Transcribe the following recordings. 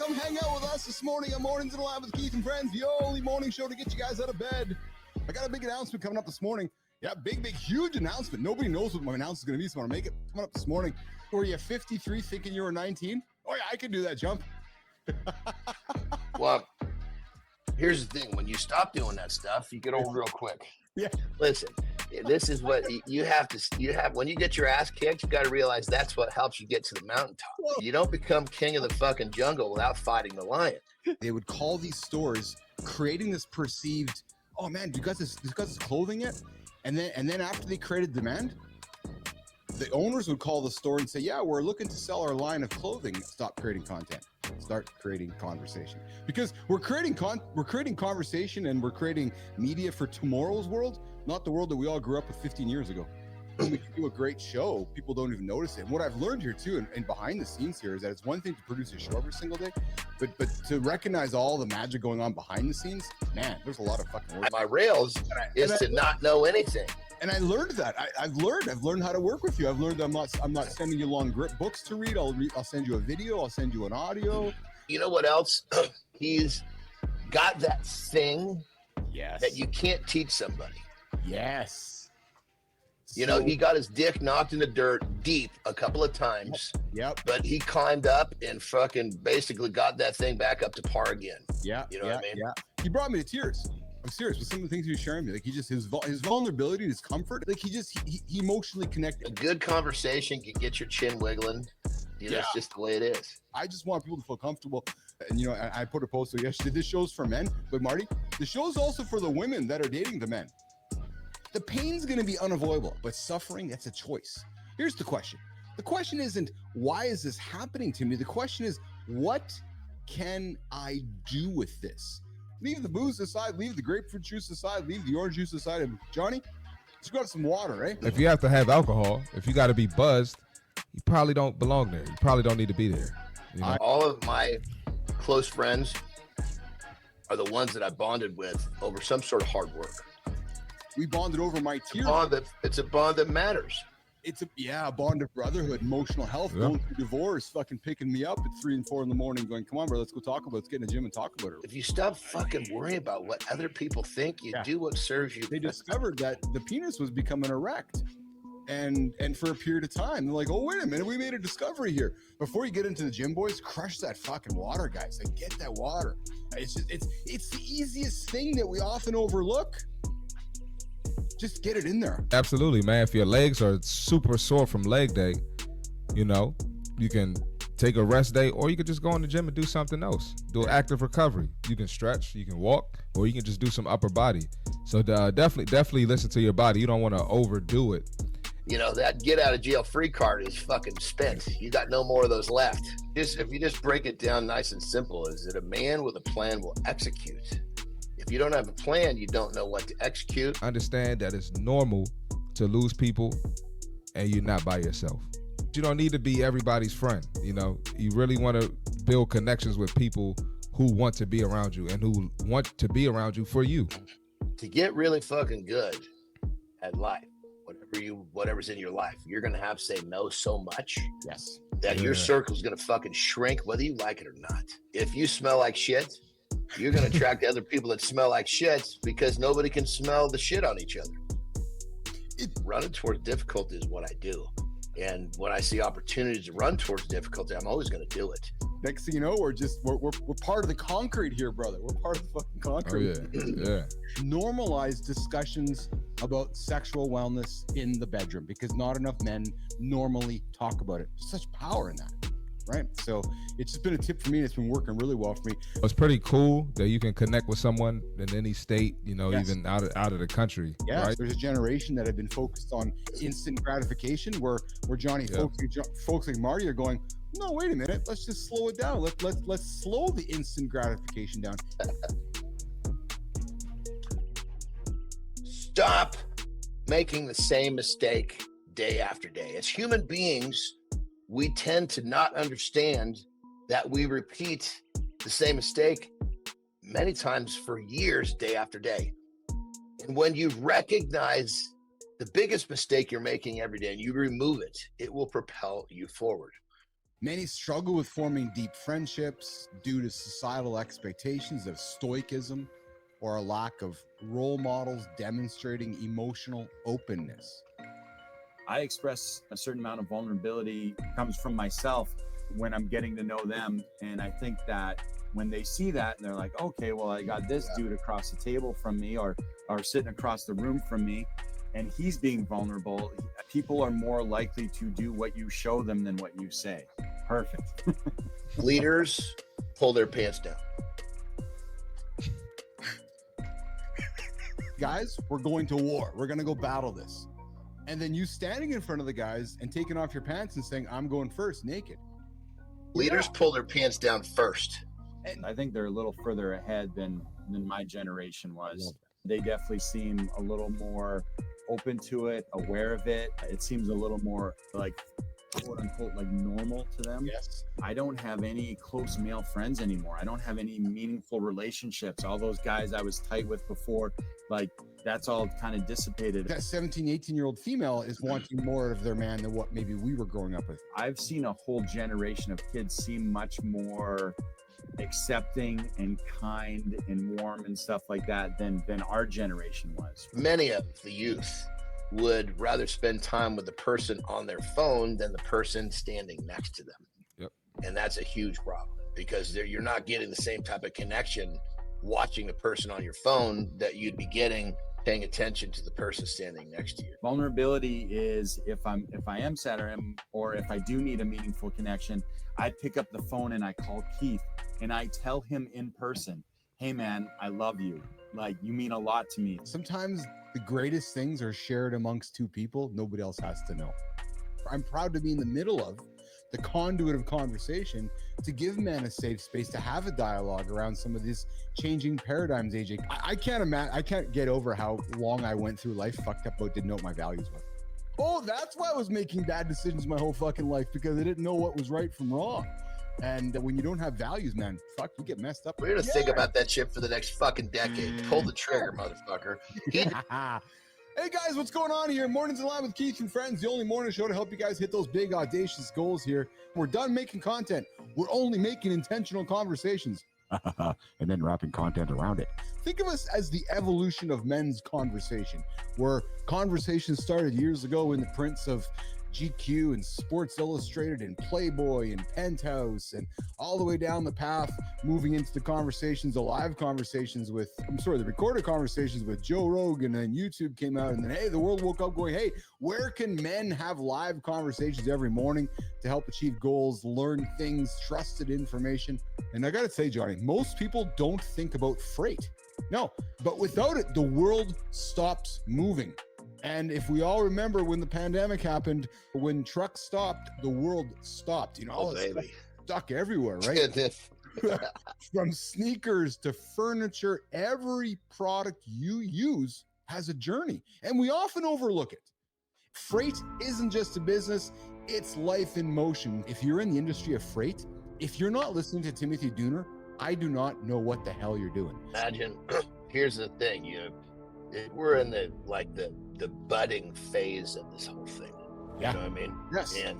Come hang out with us this morning on Mornings in Live with Keith and Friends, the only morning show to get you guys out of bed. I got a big announcement coming up this morning. Yeah, big, huge announcement. Nobody knows what my announcement is going to be, so I want to make it coming up this morning. Were you 53 thinking you were 19? Oh, yeah, I can do that jump. Well, here's the thing. When you stop doing that stuff, you get old real quick. Yeah. Listen, this is what you have when you get your ass kicked, you got to realize that's what helps you get to the mountaintop. You don't become king of the fucking jungle without fighting the lion. They would call these stores creating this perceived, oh man, do you got this clothing yet? And then after they created demand, the owners would call the store and say, yeah, we're looking to sell our line of clothing. Stop creating content. Start creating conversation. Because we're creating conversation and we're creating media for tomorrow's world, not the world that we all grew up with 15 years ago. When we do a great show, people don't even notice it. And what I've learned here too, and behind the scenes here, is that it's one thing to produce a show every single day, but to recognize all the magic going on behind the scenes, man, there's a lot of fucking work. My rails is to not know anything. And I learned that. I've learned how to work with you. I've learned I'm not sending you long grip books to read. I'll send you a video. I'll send you an audio. You know what else? He's got that thing Yes. that you can't teach somebody. Yes. You know, he got his dick knocked in the dirt deep a couple of times. Yep. But he climbed up and fucking basically got that thing back up to par again. Yeah. You know what I mean? Yeah. He brought me to tears. I'm serious with some of the things he was sharing me. Like he just his vulnerability and his comfort. Like he emotionally connected. A good conversation can get your chin wiggling. You know, It's just the way it is. I just want people to feel comfortable. And you know, I put a post yesterday. This show's for men, but Marty, the show's also for the women that are dating the men. The pain's going to be unavoidable, but suffering, that's a choice. Here's the question. The question isn't, why is this happening to me? The question is, what can I do with this? Leave the booze aside, leave the grapefruit juice aside, leave the orange juice aside. And Johnny, just got some water, eh? If you have to have alcohol, if you got to be buzzed, you probably don't belong there. You probably don't need to be there. You know? All of my close friends are the ones that I bonded with over some sort of hard work. We bonded over my tears. It's a bond that matters. It's a bond of brotherhood, emotional health, going through divorce, fucking picking me up at 3 and 4 in the morning, going, come on, bro, let's go talk about it. Let's get in the gym and talk about it. If you stop fucking worrying about what other people think, you do what serves you. They discovered that the penis was becoming erect. And for a period of time, they're like, oh, wait a minute, we made a discovery here. Before you get into the gym, boys, crush that fucking water, guys. Like, get that water. It's the easiest thing that we often overlook. Just get it in there. Absolutely, man. If your legs are super sore from leg day, you know, you can take a rest day, or you could just go in the gym and do something else. Do an active recovery. You can stretch, you can walk, or you can just do some upper body. So definitely listen to your body. You don't want to overdo it. You know, that get out of jail free card is fucking spent. You got no more of those left. If you just break it down nice and simple, is that a man with a plan will execute. If you don't have a plan, you don't know what to execute. Understand that it's normal to lose people and you're not by yourself. You don't need to be everybody's friend. You know, you really want to build connections with people who want to be around you and who want to be around you for you. To get really fucking good at life, whatever's in your life, you're going to have to say no so much. Yes. That your circle's going to fucking shrink whether you like it or not. If you smell like shit, you're going to attract other people that smell like shit because nobody can smell the shit on each other. Running towards difficulty is what I do. And when I see opportunities to run towards difficulty, I'm always going to do it. Next thing you know, we're part of the concrete here, brother. We're part of the fucking concrete. Oh, yeah. Normalize discussions about sexual wellness in the bedroom because not enough men normally talk about it. There's such power in that. Right. So it's just been a tip for me. It's been working really well for me. It's pretty cool that you can connect with someone in any state, you know, even out of the country. Yeah. Right? There's a generation that have been focused on instant gratification where Johnny, folks like Marty are going, no, wait a minute. Let's just slow it down. Let's slow the instant gratification down. Stop making the same mistake day after day. As human beings, we tend to not understand that we repeat the same mistake many times for years, day after day. And when you recognize the biggest mistake you're making every day and you remove it, it will propel you forward. Many struggle with forming deep friendships due to societal expectations of stoicism or a lack of role models demonstrating emotional openness. I express a certain amount of vulnerability comes from myself when I'm getting to know them. And I think that when they see that, they're like, okay, well, I got this dude across the table from me or sitting across the room from me, and he's being vulnerable. People are more likely to do what you show them than what you say. Perfect. Leaders pull their pants down. Guys, we're going to war. We're going to go battle this. And then you standing in front of the guys and taking off your pants and saying, I'm going first, naked. Leaders pull their pants down first. And I think they're a little further ahead than my generation was. They definitely seem a little more open to it, aware of it. It seems a little more like, quote unquote, like normal to them. Yes. I don't have any close male friends anymore. I don't have any meaningful relationships. All those guys I was tight with before, like, that's all kind of dissipated. That 17, 18-year-old female is wanting more of their man than what maybe we were growing up with. I've seen a whole generation of kids seem much more accepting and kind and warm and stuff like that than our generation was. Many of the youth would rather spend time with the person on their phone than the person standing next to them. Yep. And that's a huge problem because you're not getting the same type of connection watching the person on your phone that you'd be getting paying attention to the person standing next to you. Vulnerability is if I am sad or if I do need a meaningful connection, I pick up the phone and I call Keith and I tell him in person, hey man, I love you. Like, you mean a lot to me. Sometimes the greatest things are shared amongst two people nobody else has to know. I'm proud to be in the middle of the conduit of conversation to give men a safe space to have a dialogue around some of these changing paradigms, AJ. I can't get over how long I went through life fucked up about didn't know what my values were. Oh, that's why I was making bad decisions my whole fucking life, because I didn't know what was right from wrong. And when you don't have values, man, fuck, you get messed up. We're gonna think about that shit for the next fucking decade. Pull the trigger, motherfucker. Hey guys, what's going on here? Mornings in Line with Keith and Friends, the only morning show to help you guys hit those big audacious goals here. We're done making content. We're only making intentional conversations. And then wrapping content around it. Think of us as the evolution of men's conversation, where conversations started years ago in the prints of GQ and Sports Illustrated and Playboy and Penthouse, and all the way down the path, moving into the recorded conversations with Joe Rogan, and YouTube came out, and then, hey, the world woke up going, hey, where can men have live conversations every morning to help achieve goals, learn things, trusted information? And I got to say, Johnny, most people don't think about freight. No, but without it, the world stops moving. And if we all remember when the pandemic happened, when trucks stopped, the world stopped. You know, all this stuff stuck everywhere, right? From sneakers to furniture, every product you use has a journey, and we often overlook it. Freight isn't just a business, it's life in motion. If you're in the industry of freight, if you're not listening to Timothy Dooner, I do not know what the hell you're doing. Imagine, here's the thing, we're in the budding phase of this whole thing. Yeah. You know what I mean? Yes. And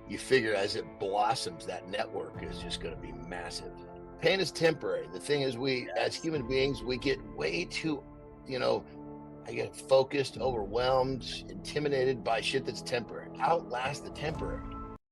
you figure as it blossoms, that network is just going to be massive. Pain is temporary. The thing is, as human beings, we get way too, I get focused, overwhelmed, intimidated by shit that's temporary. Outlast the temporary.